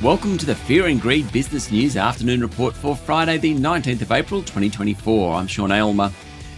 Welcome to the Fear and Greed Business News Afternoon Report for Friday the 19th of April 2024. I'm Sean Aylmer.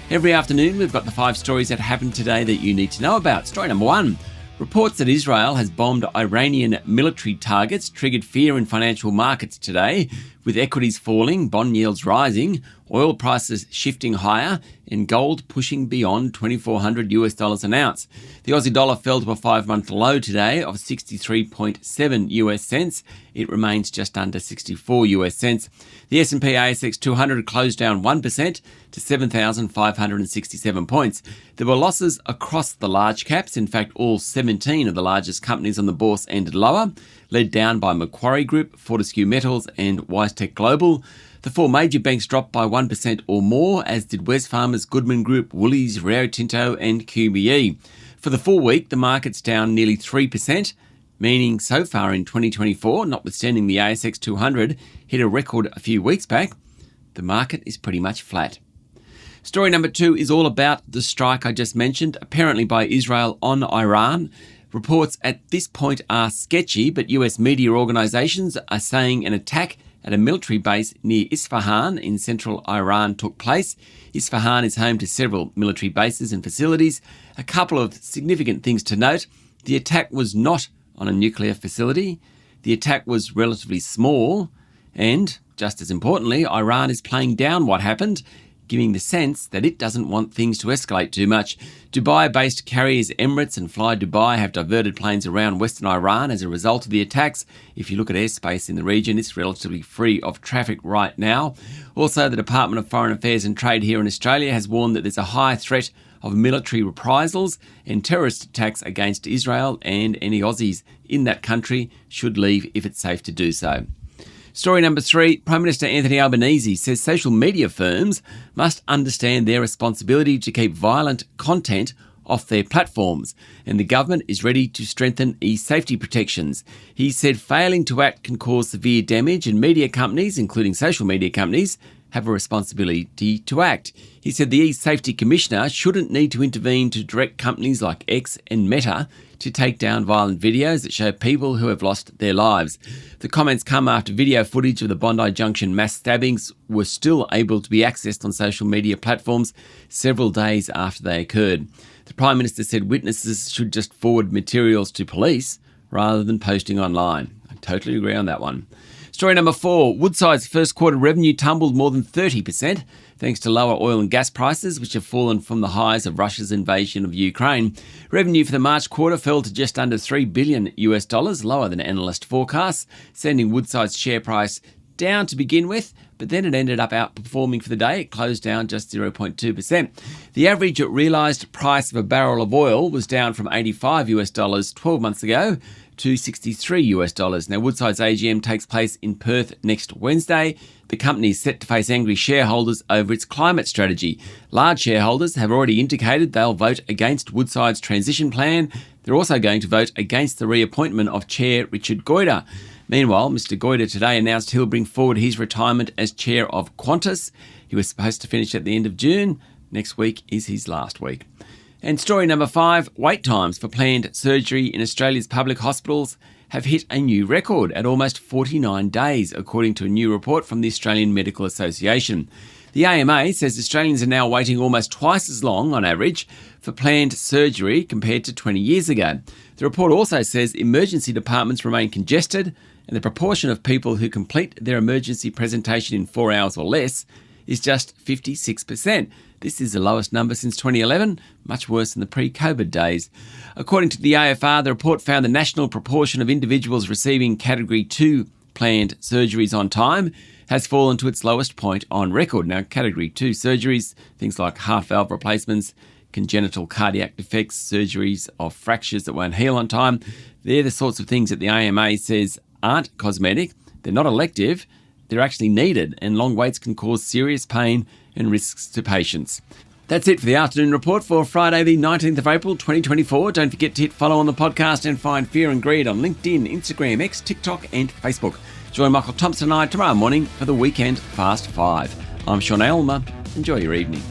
Every afternoon we've got the 5 stories that happened today that you need to know about. Story number 1. Reports that Israel has bombed Iranian military targets triggered fear in financial markets today, with equities falling, bond yields rising, oil prices shifting higher, and gold pushing beyond $2,400 an ounce. The Aussie dollar fell to a 5-month low today of 63.7 US cents. It remains just under 64 US cents. The S&P ASX 200 closed down 1% to 7,567 points. There were losses across the large caps. In fact, all 17 of the largest companies on the bourse ended lower, led down by Macquarie Group, Fortescue Metals and WiseTech Global. The 4 major banks dropped by 1% or more, as did Wesfarmers, Goodman Group, Woolies, Rio Tinto and QBE. For the full week, the market's down nearly 3%, meaning so far in 2024, notwithstanding the ASX 200 hit a record a few weeks back, the market is pretty much flat. Story number 2 is all about the strike I just mentioned, apparently by Israel on Iran. Reports at this point are sketchy, but US media organisations are saying an attack at a military base near Isfahan in central Iran took place. Isfahan is home to several military bases and facilities. A couple of significant things to note. The attack was not on a nuclear facility. The attack was relatively small. And, just as importantly, Iran is playing down what happened, giving the sense that it doesn't want things to escalate too much. Dubai-based carriers Emirates and Fly Dubai have diverted planes around western Iran as a result of the attacks. If you look at airspace in the region, it's relatively free of traffic right now. Also, the Department of Foreign Affairs and Trade here in Australia has warned that there's a high threat of military reprisals and terrorist attacks against Israel, and any Aussies in that country should leave if it's safe to do so. Story number 3, Prime Minister Anthony Albanese says social media firms must understand their responsibility to keep violent content off their platforms, and the government is ready to strengthen e-safety protections. He said failing to act can cause severe damage, and media companies, including social media companies, have a responsibility to act. He said the e-safety commissioner shouldn't need to intervene to direct companies like X and Meta to take down violent videos that show people who have lost their lives. The comments come after video footage of the Bondi Junction mass stabbings were still able to be accessed on social media platforms several days after they occurred. The Prime Minister said witnesses should just forward materials to police rather than posting online. I totally agree on that one. Story number 4, Woodside's first quarter revenue tumbled more than 30%, thanks to lower oil and gas prices, which have fallen from the highs of Russia's invasion of Ukraine. Revenue for the March quarter fell to just under $3 billion, lower than analyst forecasts, sending Woodside's share price down to begin with, but then it ended up outperforming for the day. It closed down just 0.2%. The average realised price of a barrel of oil was down from $85 12 months ago to $63. Now, Woodside's AGM takes place in Perth next Wednesday. The company is set to face angry shareholders over its climate strategy. Large shareholders have already indicated they'll vote against Woodside's transition plan. They're also going to vote against the reappointment of Chair Richard Goyder. Meanwhile, Mr. Goyder today announced he'll bring forward his retirement as chair of Qantas. He was supposed to finish at the end of June. Next week is his last week. And story number 5, wait times for planned surgery in Australia's public hospitals have hit a new record at almost 49 days, according to a new report from the Australian Medical Association. The AMA says Australians are now waiting almost twice as long, on average, for planned surgery compared to 20 years ago. The report also says emergency departments remain congested, and the proportion of people who complete their emergency presentation in 4 hours or less is just 56%. This is the lowest number since 2011, much worse than the pre-COVID days. According to the AFR, the report found the national proportion of individuals receiving Category 2 planned surgeries on time has fallen to its lowest point on record. Now, Category 2 surgeries, things like heart valve replacements, congenital cardiac defects, surgeries of fractures that won't heal on time, they're the sorts of things that the AMA says aren't cosmetic, they're not elective, they're actually needed, and long waits can cause serious pain and risks to patients. That's it for the afternoon report for Friday the 19th of April 2024. Don't forget to hit follow on the podcast and find Fear and Greed on LinkedIn, Instagram, X, TikTok and Facebook. Join Michael Thompson and I tomorrow morning for the Weekend Fast 5. I'm Sean Aylmer. Enjoy your evening.